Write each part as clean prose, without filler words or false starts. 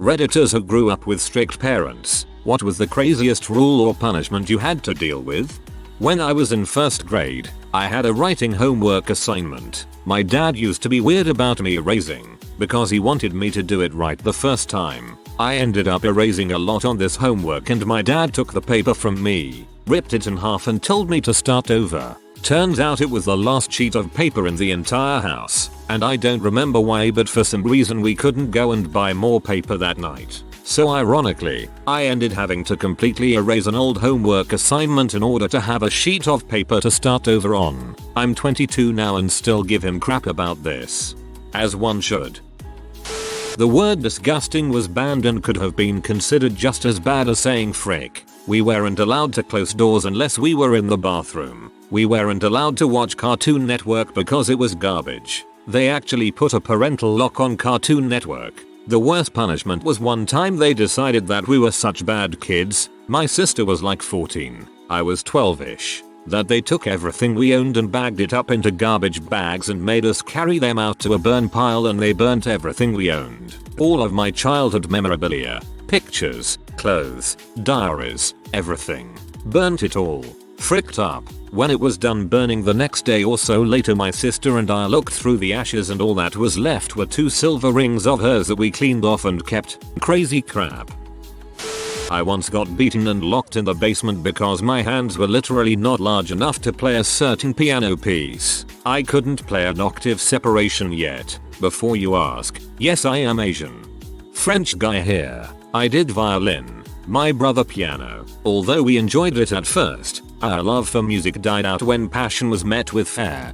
Redditors who grew up with strict parents, what was the craziest rule or punishment you had to deal with? When I was in first grade, I had a writing homework assignment. My dad used to be weird about me erasing, because he wanted me to do it right the first time. I ended up erasing a lot on this homework and my dad took the paper from me, ripped it in half and told me to start over. Turns out it was the last sheet of paper in the entire house, and I don't remember why, but for some reason we couldn't go and buy more paper that night. So ironically, I ended having to completely erase an old homework assignment in order to have a sheet of paper to start over on. I'm 22 now and still give him crap about this. As one should. The word disgusting was banned and could have been considered just as bad as saying frick. We weren't allowed to close doors unless we were in the bathroom. We weren't allowed to watch Cartoon Network because it was garbage. They actually put a parental lock on Cartoon Network. The worst punishment was one time they decided that we were such bad kids, my sister was like 14, I was 12ish, that they took everything we owned and bagged it up into garbage bags and made us carry them out to a burn pile, and they burnt everything we owned. All of my childhood memorabilia, pictures, clothes, diaries, everything. Burnt it all. Fricked up. When it was done burning the next day or so later, my sister and I looked through the ashes and all that was left were 2 silver rings of hers that we cleaned off and kept. Crazy crap. I once got beaten and locked in the basement because my hands were literally not large enough to play a certain piano piece. I couldn't play an octave separation yet. Before you ask, yes, I am Asian. French guy here. I did violin. My brother piano. Although we enjoyed it at first, our love for music died out when passion was met with fear.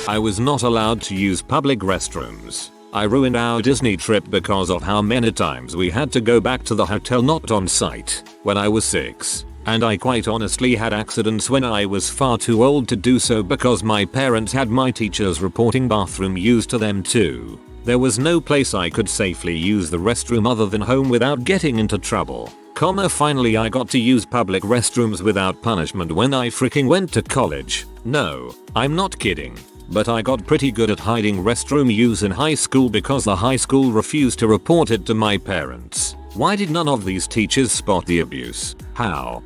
I was not allowed to use public restrooms. I ruined our Disney trip because of how many times we had to go back to the hotel not on site when I was 6. And I quite honestly had accidents when I was far too old to do so because my parents had my teachers reporting bathroom use to them too. There was no place I could safely use the restroom other than home without getting into trouble. Finally I got to use public restrooms without punishment when I freaking went to college. No, I'm not kidding. But I got pretty good at hiding restroom use in high school because the high school refused to report it to my parents. Why did none of these teachers spot the abuse? How?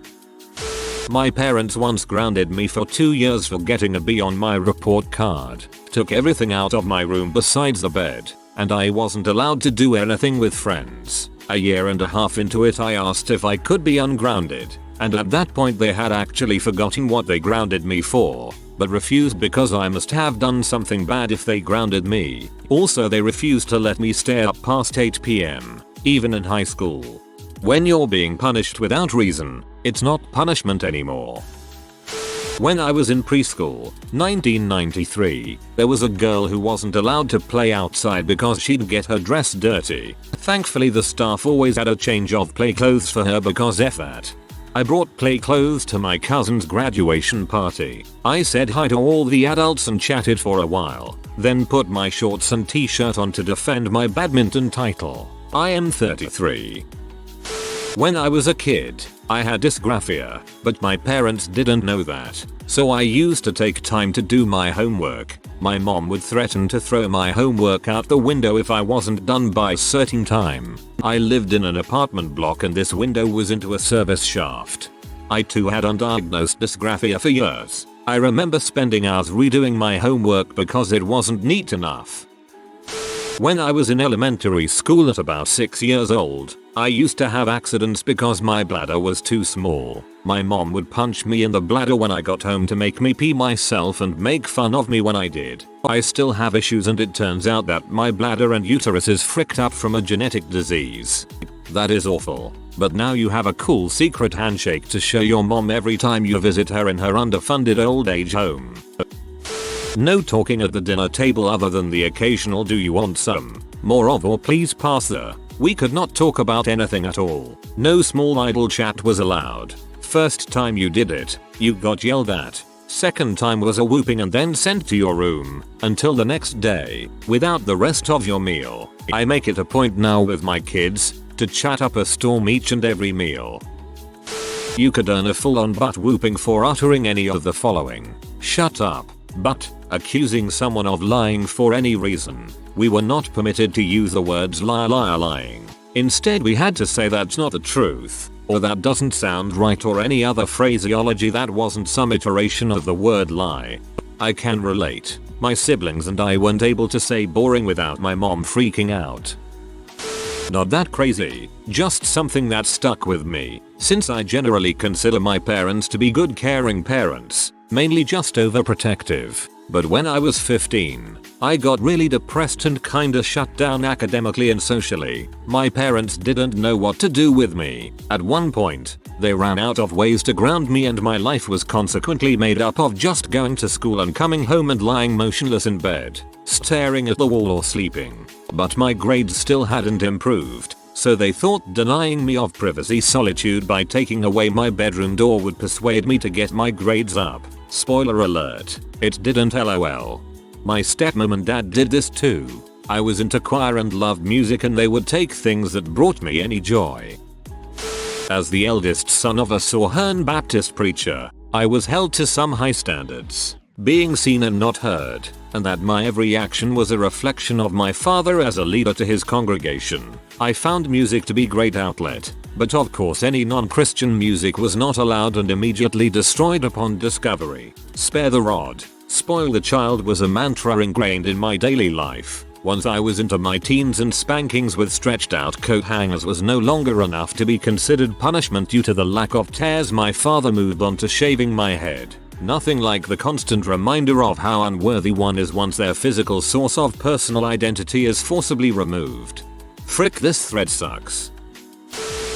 My parents once grounded me for 2 years for getting a B on my report card. Took everything out of my room besides the bed, and I wasn't allowed to do anything with friends. A year and a half into it I asked if I could be ungrounded, and at that point they had actually forgotten what they grounded me for, but refused because I must have done something bad if they grounded me. Also, they refused to let me stay up past 8 PM, even in high school. When you're being punished without reason, it's not punishment anymore. When I was in preschool, 1993, there was a girl who wasn't allowed to play outside because she'd get her dress dirty. Thankfully the staff always had a change of play clothes for her because F that. I brought play clothes to my cousin's graduation party. I said hi to all the adults and chatted for a while, then put my shorts and t-shirt on to defend my badminton title. I am 33. When I was a kid, I had dysgraphia, but my parents didn't know that, so I used to take time to do my homework. My mom would threaten to throw my homework out the window if I wasn't done by a certain time. I lived in an apartment block and this window was into a service shaft. I too had undiagnosed dysgraphia for years. I remember spending hours redoing my homework because it wasn't neat enough. When I was in elementary school at about 6 years old, I used to have accidents because my bladder was too small. My mom would punch me in the bladder when I got home to make me pee myself and make fun of me when I did. I still have issues and it turns out that my bladder and uterus is fricked up from a genetic disease. That is awful. But now you have a cool secret handshake to show your mom every time you visit her in her underfunded old age home. No talking at the dinner table other than the occasional "do you want some more of" or "please pass the." We could not talk about anything at all. No small idle chat was allowed. First time you did it, you got yelled at. Second time was a whooping and then sent to your room until the next day without the rest of your meal. I make it a point now with my kids to chat up a storm each and every meal. You could earn a full-on butt whooping for uttering any of the following: "shut up," "but," accusing someone of lying for any reason. We were not permitted to use the words liar, liar, lying. Instead we had to say that's not the truth, or that doesn't sound right, or any other phraseology that wasn't some iteration of the word lie. I can relate. My siblings and I weren't able to say boring without my mom freaking out. Not that crazy, just something that stuck with me, since I generally consider my parents to be good caring parents, mainly just overprotective. But when I was 15, I got really depressed and kinda shut down academically and socially. My parents didn't know what to do with me. At one point, they ran out of ways to ground me, and my life was consequently made up of just going to school and coming home and lying motionless in bed, staring at the wall or sleeping. But my grades still hadn't improved, so they thought denying me of privacy solitude by taking away my bedroom door would persuade me to get my grades up. Spoiler alert, it didn't, lol. My stepmom and dad did this too. I was into choir and loved music, and they would take things that brought me any joy. As the eldest son of a Southern Baptist preacher, I was held to some high standards, being seen and not heard, and that my every action was a reflection of my father as a leader to his congregation. I found music to be a great outlet, but of course any non-Christian music was not allowed and immediately destroyed upon discovery. Spare the rod, spoil the child was a mantra ingrained in my daily life. Once I was into my teens, and spankings with stretched out coat hangers was no longer enough to be considered punishment due to the lack of tears, my father moved on to shaving my head. Nothing like the constant reminder of how unworthy one is once their physical source of personal identity is forcibly removed. Frick, this thread sucks.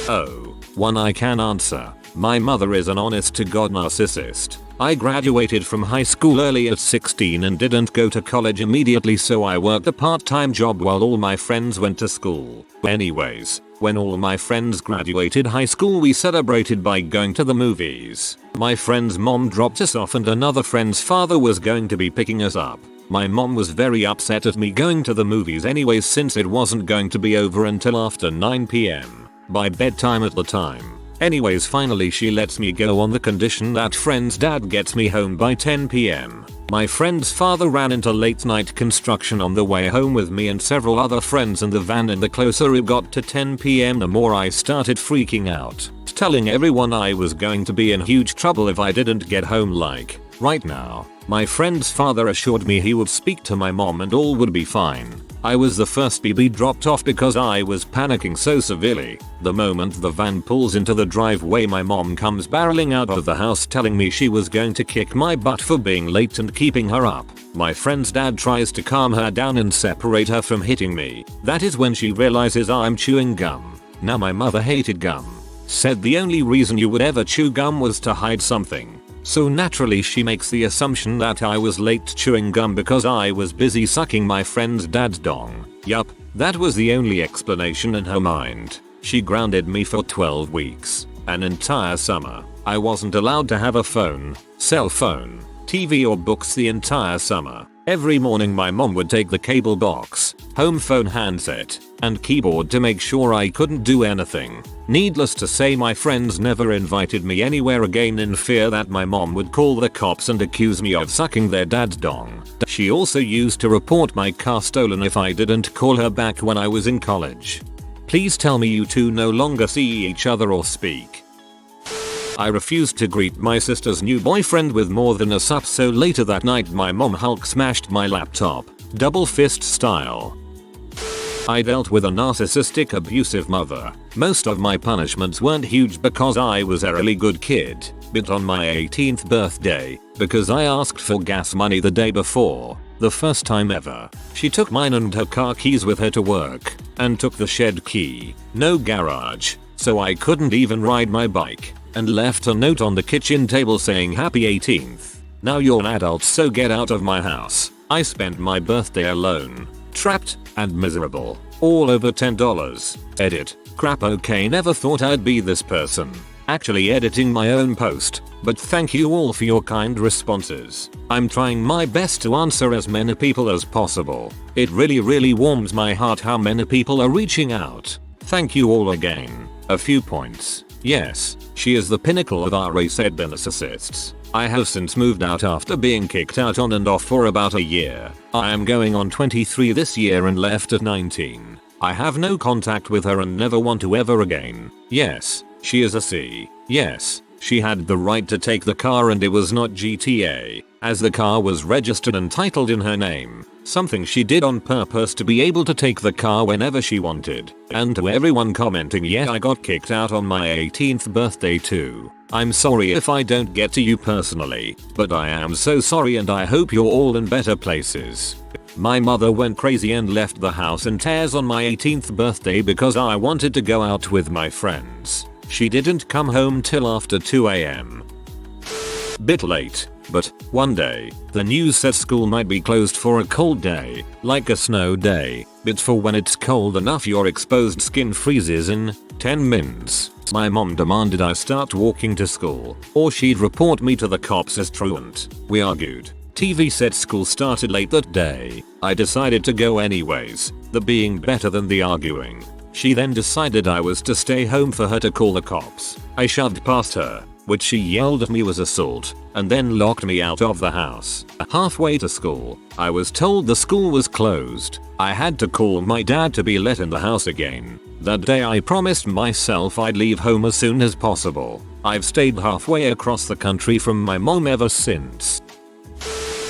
Oh, one I can answer. My mother is an honest to God narcissist. I graduated from high school early at 16 and didn't go to college immediately, so I worked a part-time job while all my friends went to school. Anyways, when all my friends graduated high school, we celebrated by going to the movies. My friend's mom dropped us off and another friend's father was going to be picking us up. My mom was very upset at me going to the movies anyways, since it wasn't going to be over until after 9 PM, by bedtime at the time. Anyways, finally she lets me go on the condition that friend's dad gets me home by 10 PM. My friend's father ran into late night construction on the way home with me and several other friends in the van, and the closer it got to 10 PM the more I started freaking out, telling everyone I was going to be in huge trouble if I didn't get home like right now. My friend's father assured me he would speak to my mom and all would be fine. I was the first BB dropped off because I was panicking so severely. The moment the van pulls into the driveway, my mom comes barreling out of the house telling me she was going to kick my butt for being late and keeping her up. My friend's dad tries to calm her down and separate her from hitting me. That is when she realizes I'm chewing gum. Now my mother hated gum. Said the only reason you would ever chew gum was to hide something. So naturally she makes the assumption that I was late chewing gum because I was busy sucking my friend's dad's dong. Yup, that was the only explanation in her mind. She grounded me for 12 weeks. An entire summer. I wasn't allowed to have a phone, cell phone, TV or books the entire summer. Every morning my mom would take the cable box, home phone handset, and keyboard to make sure I couldn't do anything. Needless to say, my friends never invited me anywhere again in fear that my mom would call the cops and accuse me of sucking their dad's dong. She also used to report my car stolen if I didn't call her back when I was in college. Please tell me you two no longer see each other or speak. I refused to greet my sister's new boyfriend with more than a sup, so later that night my mom Hulk smashed my laptop, double fist style. I dealt with a narcissistic, abusive mother. Most of my punishments weren't huge because I was a really good kid, but on my 18th birthday, because I asked for gas money the day before, the first time ever, she took mine and her car keys with her to work, and took the shed key, no garage, so I couldn't even ride my bike, and left a note on the kitchen table saying happy 18th. Now you're an adult, so get out of my house. I spent my birthday alone, trapped, and miserable. All over $10. Edit. Crap, okay, never thought I'd be this person. Actually editing my own post, but thank you all for your kind responses. I'm trying my best to answer as many people as possible. It really warms my heart how many people are reaching out. Thank you all again. A few points. Yes, she is the pinnacle of our race, said the narcissists. I have since moved out after being kicked out on and off for about a year. I am going on 23 this year and left at 19. I have no contact with her and never want to ever again. Yes, she is a C. Yes, she had the right to take the car and it was not GTA, as the car was registered and titled in her name. Something she did on purpose to be able to take the car whenever she wanted. And to everyone commenting, yeah, I got kicked out on my 18th birthday too. I'm sorry if I don't get to you personally, but I am so sorry and I hope you're all in better places. My mother went crazy and left the house in tears on my 18th birthday because I wanted to go out with my friends. She didn't come home till after 2 AM. Bit late, but one day, the news said school might be closed for a cold day, like a snow day, but for when it's cold enough your exposed skin freezes in 10 minutes. My mom demanded I start walking to school, or she'd report me to the cops as truant. We argued. TV said school started late that day. I decided to go anyways, the being better than the arguing. She then decided I was to stay home for her to call the cops. I shoved past her, which she yelled at me was assault, and then locked me out of the house. Halfway to school, I was told the school was closed. I had to call my dad to be let in the house again. That day I promised myself I'd leave home as soon as possible. I've stayed halfway across the country from my mom ever since.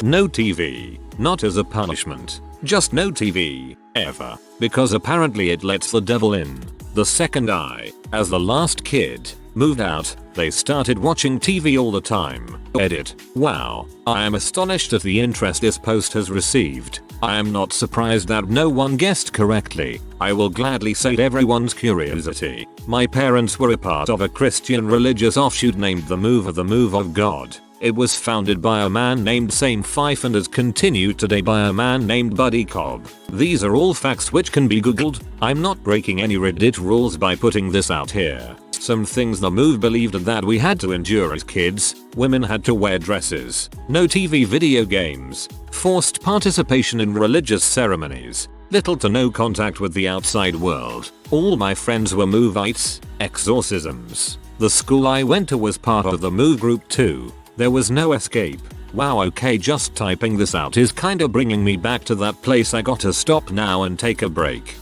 No TV, not as a punishment, just no TV, ever, because apparently it lets the devil in. The second I, as the last kid, moved out, they started watching TV all the time. Edit. Wow, I am astonished at the interest this post has received. I am not surprised that no one guessed correctly. I will gladly sate everyone's curiosity. My parents were a part of a Christian religious offshoot named the Move of God. It was founded by a man named Same Fife and is continued today by a man named Buddy Cobb. These are all facts which can be googled. I'm not breaking any Reddit rules by putting this out here. Some things the Move believed that we had to endure as kids. Women had to wear dresses. No TV video games. Forced participation in religious ceremonies. Little to no contact with the outside world. All my friends were Movites. Exorcisms. The school I went to was part of the Move group too. There was no escape. Wow, okay, just typing this out is kinda bringing me back to that place. I gotta stop now and take a break.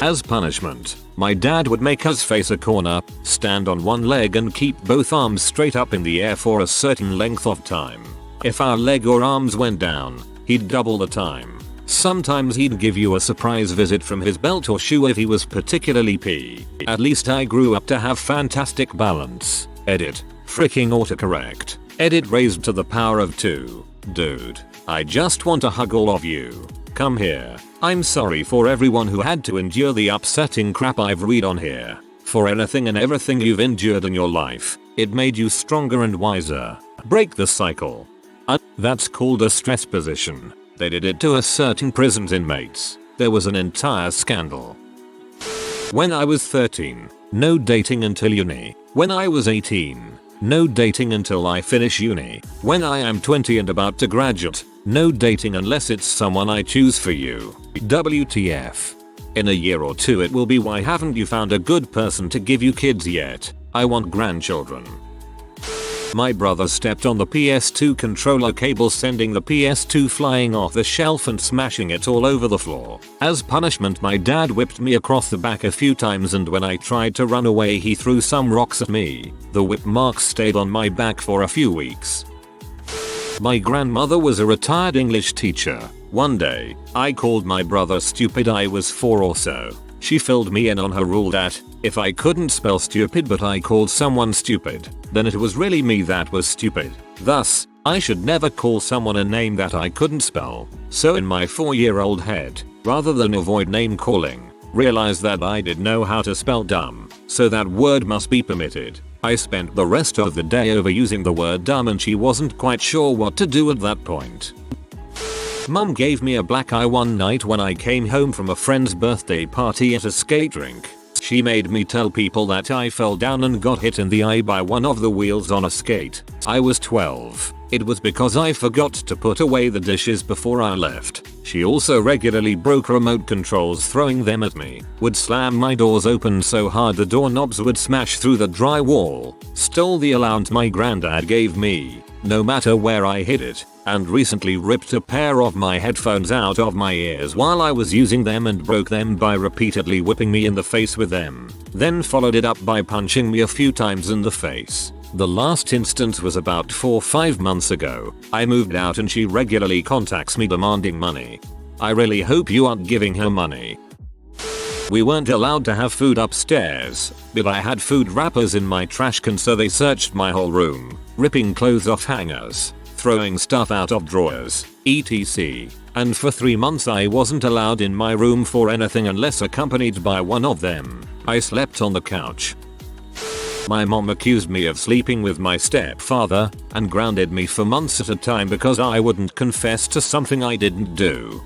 As punishment, my dad would make us face a corner, stand on one leg and keep both arms straight up in the air for a certain length of time. If our leg or arms went down, he'd double the time. Sometimes he'd give you a surprise visit from his belt or shoe if he was particularly pee. At least I grew up to have fantastic balance. Edit. Freaking autocorrect. Edit raised to the power of 2. Dude, I just want to hug all of you. Come here. I'm sorry for everyone who had to endure the upsetting crap I've read on here. For anything and everything you've endured in your life, it made you stronger and wiser. Break the cycle. That's called a stress position. They did it to a certain prison's inmates. There was an entire scandal. When I was 13, no dating until uni. When I was 18, no dating until I finish uni. When I am 20 and about to graduate, no dating unless it's someone I choose for you. WTF. In a year or two it will be why haven't you found a good person to give you kids yet? I want grandchildren. My brother stepped on the PS2 controller cable, sending the PS2 flying off the shelf and smashing it all over the floor. As punishment, my dad whipped me across the back a few times, and when I tried to run away he threw some rocks at me. The whip marks stayed on my back for a few weeks. My grandmother was a retired English teacher. One day, I called my brother stupid. I was 4 or so. She filled me in on her rule that if I couldn't spell stupid but I called someone stupid, then it was really me that was stupid. Thus, I should never call someone a name that I couldn't spell. So in my 4-year-old head, rather than avoid name calling, realized that I did know how to spell dumb, so that word must be permitted. I spent the rest of the day overusing the word dumb and she wasn't quite sure what to do at that point. Mum gave me a black eye one night when I came home from a friend's birthday party at a skate rink. She made me tell people that I fell down and got hit in the eye by one of the wheels on a skate. I was 12. It was because I forgot to put away the dishes before I left. She also regularly broke remote controls, throwing them at me, would slam my doors open so hard the doorknobs would smash through the drywall, stole the allowance my granddad gave me. No matter where I hid it, and recently ripped a pair of my headphones out of my ears while I was using them and broke them by repeatedly whipping me in the face with them, then followed it up by punching me a few times in the face. The last instance was about 4-5 months ago. I moved out and she regularly contacts me demanding money. I really hope you aren't giving her money. We weren't allowed to have food upstairs, but I had food wrappers in my trash can, so they searched my whole room, ripping clothes off hangers, throwing stuff out of drawers, etc. And for 3 months I wasn't allowed in my room for anything unless accompanied by one of them. I slept on the couch. My mom accused me of sleeping with my stepfather and grounded me for months at a time because I wouldn't confess to something I didn't do.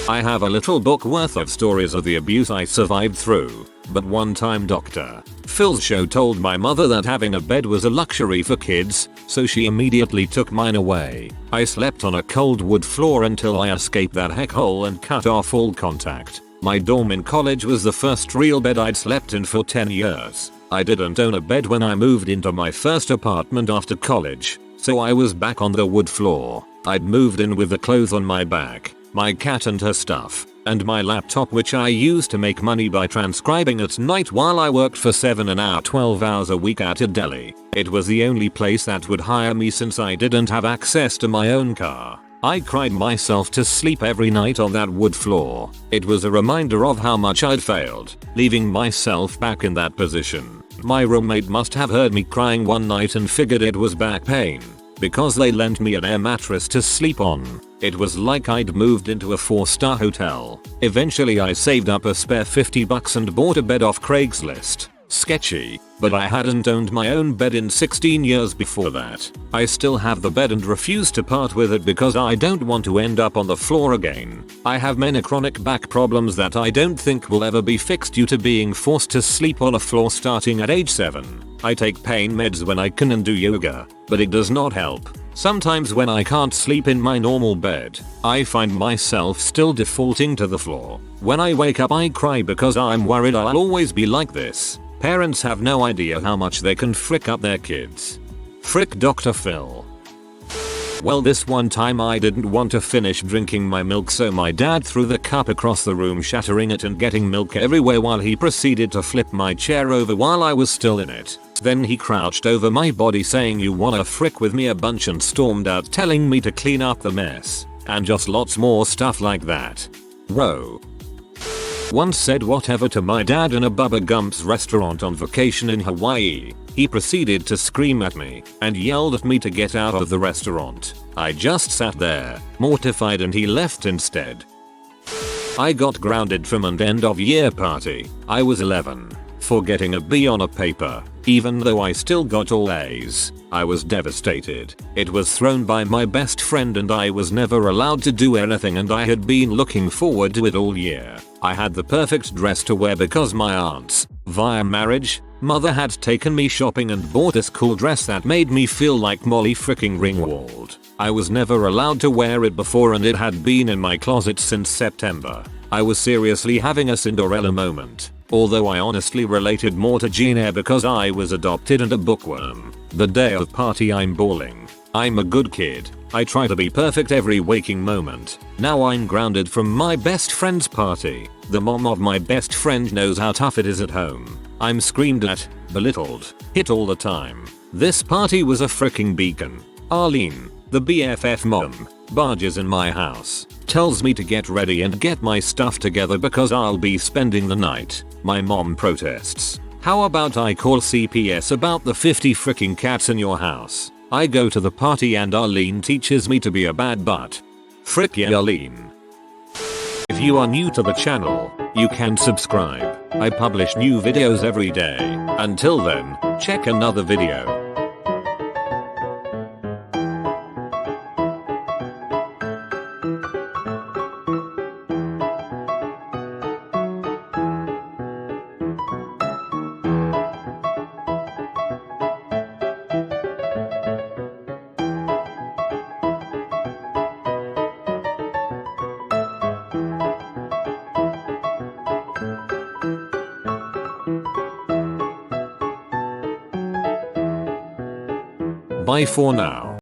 I have a little book worth of stories of the abuse I survived through, but one time Dr. Phil's show told my mother that having a bed was a luxury for kids, so she immediately took mine away. I slept on a cold wood floor until I escaped that heck hole and cut off all contact. My dorm in college was the first real bed I'd slept in for 10 years. I didn't own a bed when I moved into my first apartment after college, so I was back on the wood floor. I'd moved in with the clothes on my back, my cat and her stuff, and my laptop, which I used to make money by transcribing at night while I worked for 12 hours a week at a deli. It was the only place that would hire me since I didn't have access to my own car. I cried myself to sleep every night on that wood floor. It was a reminder of how much I'd failed, leaving myself back in that position. My roommate must have heard me crying one night and figured it was back pain, because they lent me an air mattress to sleep on. It was like I'd moved into a 4-star hotel. Eventually I saved up a spare $50 and bought a bed off Craigslist. Sketchy, but I hadn't owned my own bed in 16 years before that. I still have the bed and refuse to part with it because I don't want to end up on the floor again. I have many chronic back problems that I don't think will ever be fixed due to being forced to sleep on a floor starting at age 7. I take pain meds when I can and do yoga, but it does not help. Sometimes when I can't sleep in my normal bed, I find myself still defaulting to the floor. When I wake up I cry because I'm worried I'll always be like this. Parents have no idea how much they can frick up their kids. Frick Dr. Phil. Well, this one time I didn't want to finish drinking my milk, so my dad threw the cup across the room, shattering it and getting milk everywhere, while he proceeded to flip my chair over while I was still in it. Then he crouched over my body saying, "You wanna frick with me a bunch," and stormed out telling me to clean up the mess. And just lots more stuff like that. Bro. Once said whatever to my dad in a Bubba Gump's restaurant on vacation in Hawaii. He proceeded to scream at me and yelled at me to get out of the restaurant. I just sat there, mortified, and he left instead. I got grounded from an end of year party. I was 11. For getting a B on a paper, even though I still got all A's. I was devastated. It was thrown by my best friend and I was never allowed to do anything, and I had been looking forward to it all year. I had the perfect dress to wear because my aunt's, via marriage, mother had taken me shopping and bought this cool dress that made me feel like Molly freaking Ringwald. I was never allowed to wear it before and it had been in my closet since September. I was seriously having a Cinderella moment. Although I honestly related more to Jane Eyre because I was adopted and a bookworm. The day of party I'm bawling. I'm a good kid. I try to be perfect every waking moment. Now I'm grounded from my best friend's party. The mom of my best friend knows how tough it is at home. I'm screamed at, belittled, hit all the time. This party was a freaking beacon. Arlene, the BFF mom, barges in my house, tells me to get ready and get my stuff together because I'll be spending the night. My mom protests. How about I call CPS about the 50 freaking cats in your house? I go to the party and Arlene teaches me to be a bad butt. Frick yeah, Arlene. If you are new to the channel, you can subscribe. I publish new videos every day. Until then, check another video. Bye for now.